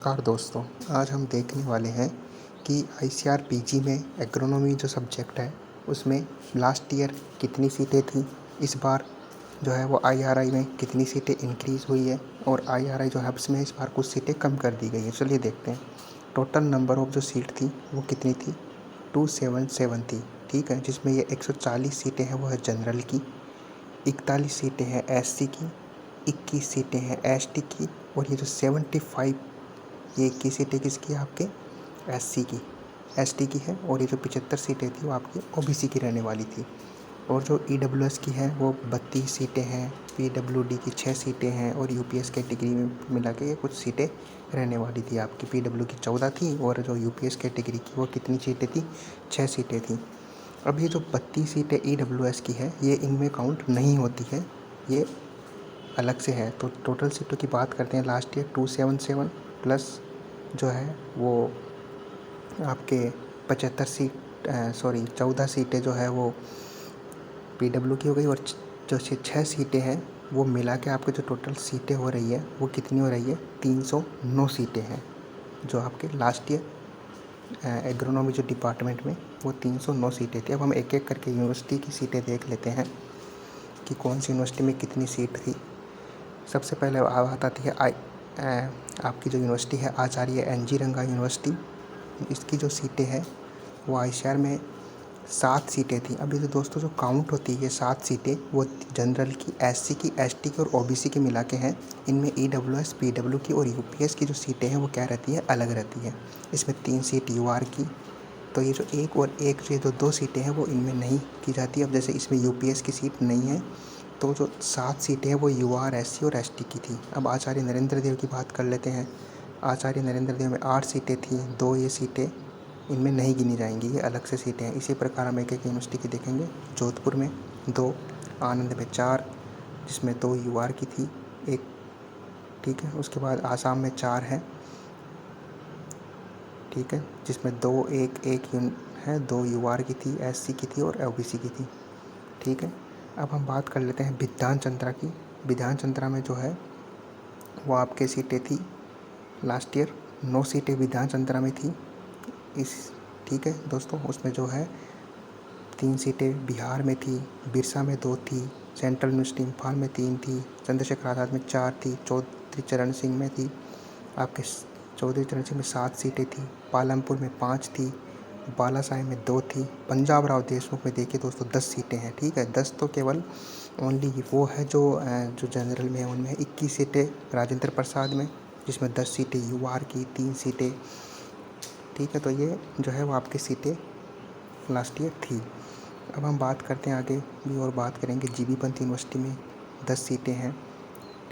नमस्कार दोस्तों, आज हम देखने वाले हैं कि आईसीआर पीजी में एग्रोनॉमी जो सब्जेक्ट है उसमें लास्ट ईयर कितनी सीटें थी, इस बार जो है वो आईआरआई में कितनी सीटें इंक्रीज़ हुई है और आईआरआई जो है उसमें इस बार कुछ सीटें कम कर दी गई है। चलिए देखते हैं। टोटल नंबर ऑफ जो सीट थी वो कितनी थी, 277 थी। ठीक है, जिसमें ये 140 सीटें हैं वो है जनरल की, 41 सीटें हैं एससी की, 21 सीटें हैं एसटी की और ये जो 75 ये 21 सीटें किसकी है, आपके एससी की, एसटी की है। और ये जो 75 सीटें थी वो आपकी ओबीसी की रहने वाली थी। और जो ईडब्ल्यूएस की है वो 32 सीटें हैं, पीडब्ल्यूडी की 6 सीटें हैं और यूपीएस कैटेगरी में मिला के कुछ सीटें रहने वाली थी। आपकी पीडब्ल्यू की 14 थी और जो यूपीएस कैटेगरी की वो कितनी सीटें थी, 6 सीटें थी। अब ये जो 32 सीटें ईडब्ल्यूएस की है ये इनमें काउंट नहीं होती है, ये अलग से है। तो टोटल सीटों की बात करते हैं, लास्ट ईयर 277 प्लस जो है वो आपके 75 सीट 14 सीटें जो है वो पीडब्ल्यू की हो गई और जो 6 सीटें हैं वो मिला के आपके जो टोटल सीटें हो रही है वो कितनी हो रही है, 309 सीटें हैं जो आपके लास्ट ईयर एग्रोनॉमी जो डिपार्टमेंट में वो 309 सीटें थी। अब हम एक एक करके यूनिवर्सिटी की सीटें देख लेते हैं कि कौन सी यूनिवर्सिटी में कितनी सीट थी। सबसे पहले बात आती है आपकी जो यूनिवर्सिटी है आचार्य एनजी रंगा यूनिवर्सिटी। इसकी जो सीटें हैं वो आईसीआर में 7 सीटें थी। अभी तो दोस्तों जो काउंट होती है 7 सीटें वो जनरल की, एससी की, एसटी की और ओबीसी की मिला के हैं। इनमें ईडब्ल्यूएस, पीडब्ल्यू की और यूपीएस की जो सीटें हैं वो क्या रहती है, अलग रहती है। इसमें 3 सीट यूआर की, तो ये जो एक और एक जो 2 सीटें हैं वो इनमें नहीं की जाती। अब जैसे इसमें यूपीएस की सीट नहीं है तो जो 7 सीटें हैं वो यूआर, एससी और एसटी की थी। अब आचार्य नरेंद्र देव की बात कर लेते हैं। आचार्य नरेंद्र देव में 8 सीटें थी, 2 ये सीटें इनमें नहीं गिनी जाएंगी, ये अलग से सीटें हैं। इसी प्रकार हम एक एक यूनिवर्सिटी की देखेंगे। जोधपुर में 2, आनंद में 4 जिसमें 2 यूआर की थी, 1। ठीक है, उसके बाद आसाम में 4 है, ठीक है, जिसमें 2 एक है, 2 यूआर की थी, एससी की थी और ओबीसी की थी। ठीक है, अब हम बात कर लेते हैं विधान चंद्रा की। विधान चंद्रा में जो है वो आपके सीटें थी लास्ट ईयर 9 सीटें विधान चंद्रा में थी इस। ठीक है दोस्तों, उसमें जो है 3 सीटें बिहार में थी, बिरसा में 2 थी, सेंट्रल यूनिवर्सिटी इम्फाल में 3 थी, चंद्रशेखर आज़ाद में 4 थी, चौधरी चरण सिंह में थी, आपके चौधरी चरण सिंह में 7 सीटें थी, पालमपुर में 5 थी, बालासाहेब में 2 थी, पंजाब राव देशमुख में देखिए दोस्तों 10 सीटें हैं। ठीक है, 10 तो केवल ओनली वो है जो जनरल में है, उनमें 21 सीटें राजेंद्र प्रसाद में, जिसमें 10 सीटें यूआर की, 3 सीटें। ठीक है, तो ये जो है वो आपकी सीटें लास्ट ईयर थी। अब हम बात करते हैं आगे भी और बात करेंगे जीबी पंत यूनिवर्सिटी में 10 सीटें हैं।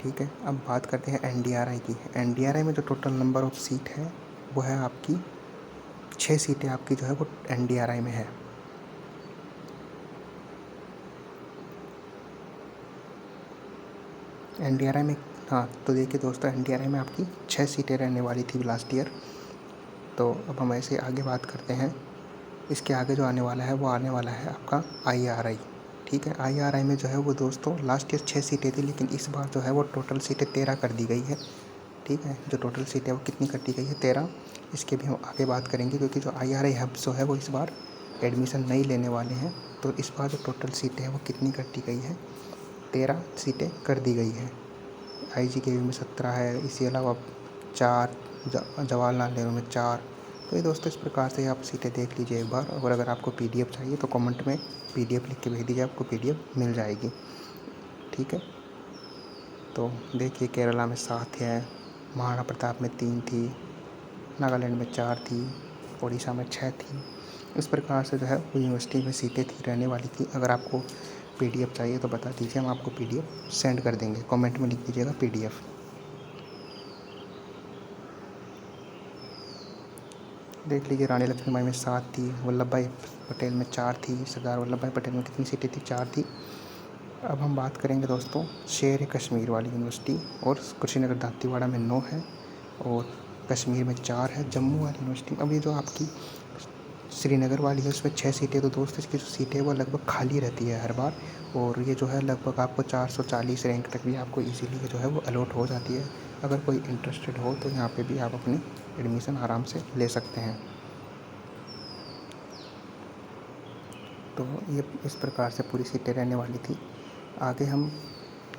ठीक है, अब बात करते हैं एनडीआरआई की। एनडीआरआई में जो टोटल नंबर ऑफ सीट है वो है आपकी 6 सीटें आपकी जो है वो एनडीआरआई में है। एनडीआरआई में तो देखिए दोस्तों, एनडीआरआई में आपकी 6 सीटें रहने वाली थी लास्ट ईयर। तो अब हम ऐसे आगे बात करते हैं। इसके आगे जो आने वाला है वो आने वाला है आपका आईआरआई। ठीक है, आईआरआई में जो है वो दोस्तों लास्ट ईयर 6 सीटें थी, लेकिन इस बार जो है वो टोटल सीटें 13 कर दी गई है। ठीक है, जो टोटल सीटें वो कितनी कर दी गई है, 13। इसके भी हम आगे बात करेंगे, क्योंकि जो आईआरआई हब जो है वो इस बार एडमिशन नहीं लेने वाले हैं। तो इस बार जो टोटल सीटें हैं वो कितनी कर दी गई है, 13 सीटें कर दी गई है। आईजीकेवी में 17 है, इसके अलावा 4 जवाहरलाल नेहरू में 4। तो ये दोस्तों इस प्रकार से आप सीटें देख लीजिए एक बार, और अगर आपको पीडीएफ चाहिए तो कमेंट में पीडीएफ लिख के भेज दीजिए, आपको पीडीएफ मिल जाएगी। ठीक है, तो देखिए केरला में 7 है, महाराणा प्रताप में 3 थी, नागालैंड में 4 थी, उड़ीसा में 6 थी। इस प्रकार से जो है वो यूनिवर्सिटी में सीटें थी रहने वाली थी। अगर आपको पीडीएफ चाहिए तो बता दीजिए, हम आपको पीडीएफ सेंड कर देंगे। कमेंट में लिख दीजिएगा पीडीएफ। देख लीजिए, रानी लक्ष्मीबाई में 7 थी, वल्लभ भाई पटेल में 4 थी, सरदार वल्लभ भाई पटेल में कितनी सीटें थी, 4 थी। अब हम बात करेंगे दोस्तों शेर कश्मीर वाली यूनिवर्सिटी, और कुशीनगर दांतेवाड़ा में 9 है और कश्मीर में 4 है। जम्मू वाली यूनिवर्सिटी, अब ये जो आपकी श्रीनगर वाली है उसमें 6 सीटें। तो दोस्तों इसकी जो सीटें वो लगभग खाली रहती है हर बार, और ये जो है लगभग आपको 440 रैंक तक भी आपको इजीली जो है वो अलॉट हो जाती है। अगर कोई इंटरेस्टेड हो तो यहाँ पे भी आप अपनी एडमिशन आराम से ले सकते हैं। तो ये इस प्रकार से पूरी सीटें रहने वाली थी। आगे हम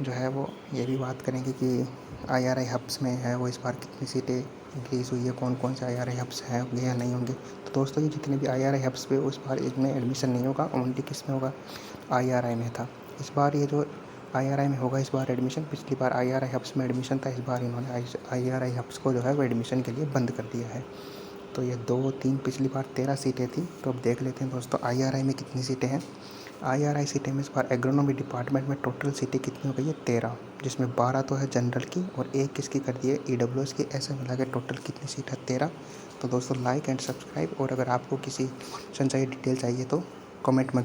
जो है वो ये भी बात करेंगे कि IRI हब्स में है वो इस बार कितनी सीटें इंक्रीज़ हुई है, कौन कौन से IRI हब्स हैं होंगे या नहीं होंगे। तो दोस्तों, ये जितने भी IRI हब्स पे उस बार इसमें एडमिशन नहीं होगा, ओनली किस में होगा, IRI में था। इस बार ये जो IRI में होगा इस बार एडमिशन, पिछली बार IRI हब्स में एडमिशन था, इस बार इन्होंने IRI हब्स को जो है वो एडमिशन के लिए बंद कर दिया है। तो ये 2-3 पिछली बार 13 सीटें थी। तो अब देख लेते हैं दोस्तों IRI में कितनी सीटें हैं। IRI सीटें में इस बार एग्रोनॉमी डिपार्टमेंट में टोटल सीटें कितनी हो गई है, 13, जिसमें 12 तो है जनरल की और एक किसकी कर दी है, EWS की। ऐसे मिला के टोटल कितनी सीट है, 13। तो दोस्तों, लाइक एंड सब्सक्राइब, और अगर आपको किसी संचाई डिटेल चाहिए तो कमेंट में